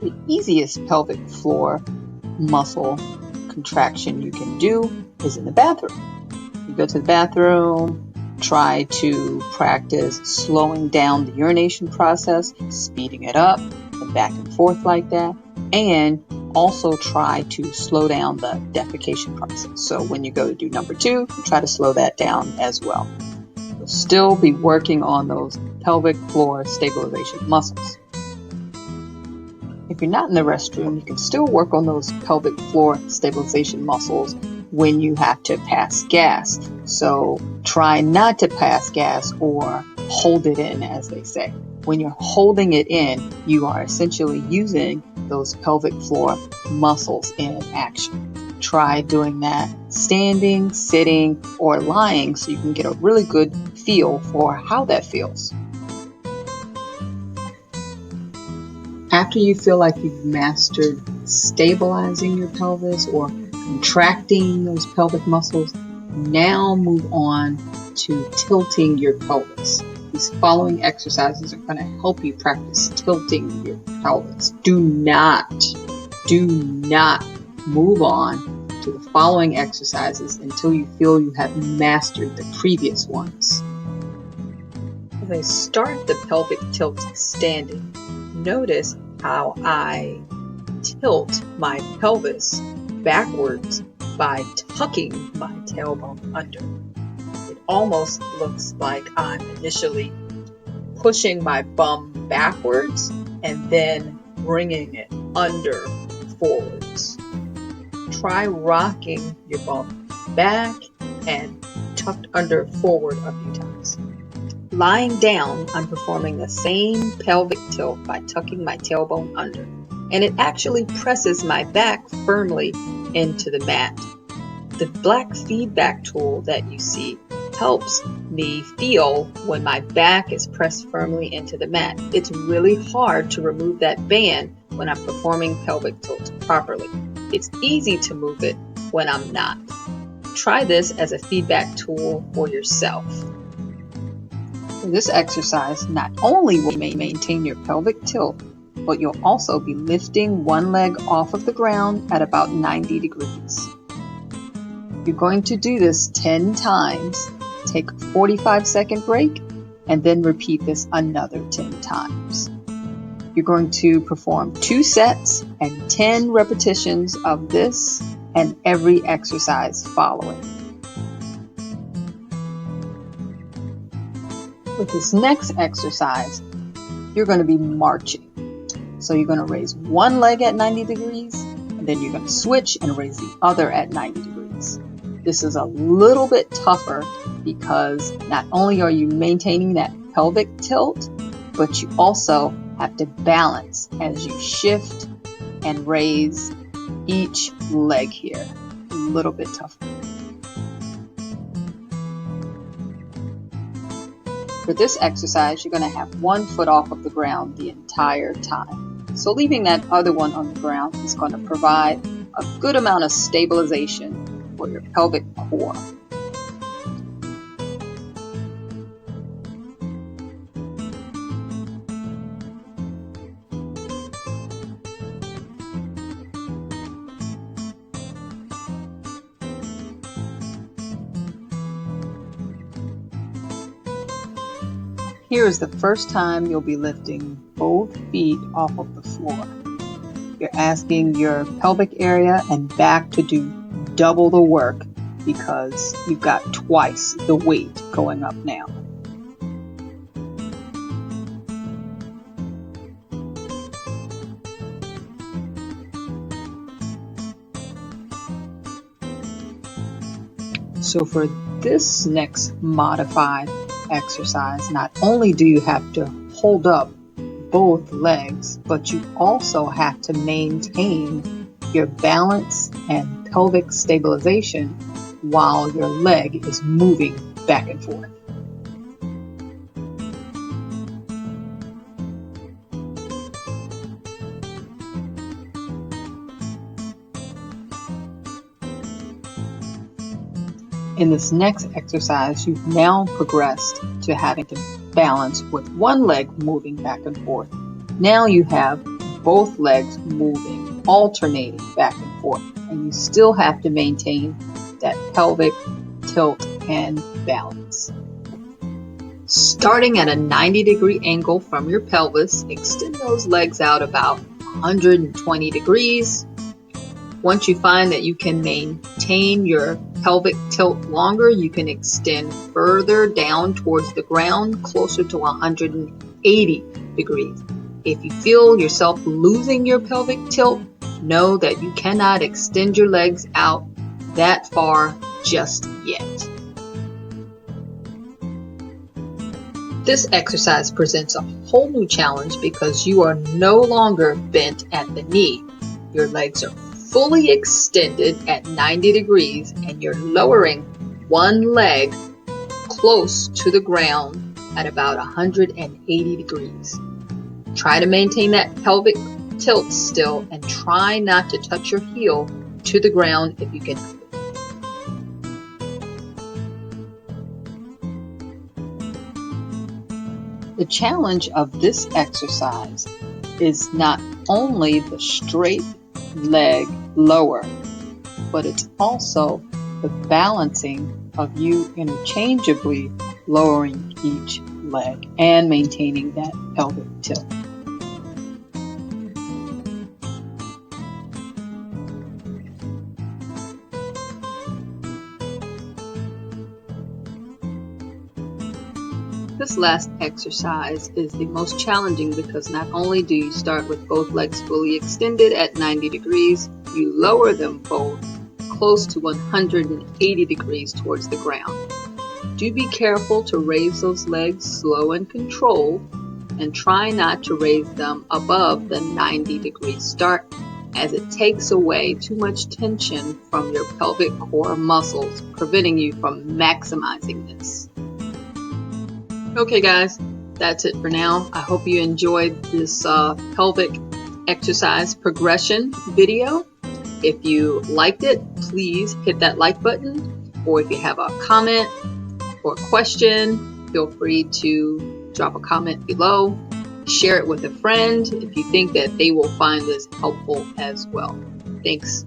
The easiest pelvic floor muscle contraction you can do is in the bathroom. You go to the bathroom, try to practice slowing down the urination process, speeding it up and back and forth like that, and also try to slow down the defecation process. So when you go to do number 2, try to slow that down as well. You'll still be working on those pelvic floor stabilization muscles. If you're not in the restroom, you can still work on those pelvic floor stabilization muscles when you have to pass gas. So try not to pass gas or hold it in, as they say. When you're holding it in, you are essentially using those pelvic floor muscles in action. Try doing that standing, sitting, or lying so you can get a really good feel for how that feels. After you feel like you've mastered stabilizing your pelvis or contracting those pelvic muscles, now move on to tilting your pelvis. These following exercises are going to help you practice tilting your pelvis. Do not move on to the following exercises until you feel you have mastered the previous ones. As I start the pelvic tilt standing, notice how I tilt my pelvis backwards by tucking my tailbone under. It almost looks like I'm initially pushing my bum backwards and then bringing it under forwards. Try rocking your bum back and tucked under forward a few times. Lying down, I'm performing the same pelvic tilt by tucking my tailbone under, and it actually presses my back firmly into the mat. The black feedback tool that you see helps me feel when my back is pressed firmly into the mat. It's really hard to remove that band when I'm performing pelvic tilts properly. It's easy to move it when I'm not. Try this as a feedback tool for yourself. This exercise not only will maintain your pelvic tilt, but you'll also be lifting one leg off of the ground at about 90 degrees. You're going to do this 10 times, take a 45-second break, and then repeat this another 10 times. You're going to perform 2 sets and 10 repetitions of this and every exercise following. With this next exercise, you're going to be marching. So you're going to raise one leg at 90 degrees, and then you're going to switch and raise the other at 90 degrees. This is a little bit tougher because not only are you maintaining that pelvic tilt, but you also have to balance as you shift and raise each leg here. A little bit tougher. For this exercise, you're going to have one foot off of the ground the entire time. So leaving that other one on the ground is going to provide a good amount of stabilization for your pelvic core. Here is the first time you'll be lifting both feet off of the floor. You're asking your pelvic area and back to do double the work because you've got twice the weight going up now. So for this next modified exercise, not only do you have to hold up both legs, but you also have to maintain your balance and pelvic stabilization while your leg is moving back and forth. In this next exercise, you've now progressed to having to balance with one leg moving back and forth. Now you have both legs moving, alternating back and forth, and you still have to maintain that pelvic tilt and balance. Starting at a 90-degree angle from your pelvis, extend those legs out about 120 degrees. Once you find that you can maintain your pelvic tilt longer, you can extend further down towards the ground, closer to 180 degrees. If you feel yourself losing your pelvic tilt, know that you cannot extend your legs out that far just yet. This exercise presents a whole new challenge because you are no longer bent at the knee. Your legs are fully extended at 90 degrees and you're lowering one leg close to the ground at about 180 degrees. Try to maintain that pelvic tilt still and try not to touch your heel to the ground if you can. The challenge of this exercise is not only the straight leg lower, but it's also the balancing of you interchangeably lowering each leg and maintaining that pelvic tilt. This last exercise is the most challenging because not only do you start with both legs fully extended at 90 degrees, you lower them both close to 180 degrees towards the ground. Do be careful to raise those legs slow and controlled, and try not to raise them above the 90-degree start, as it takes away too much tension from your pelvic core muscles, preventing you from maximizing this. Okay guys, that's it for now. I hope you enjoyed this pelvic exercise progression video. If you liked it, please hit that like button, or if you have a comment or question, feel free to drop a comment below. Share it with a friend if you think that they will find this helpful as well. Thanks.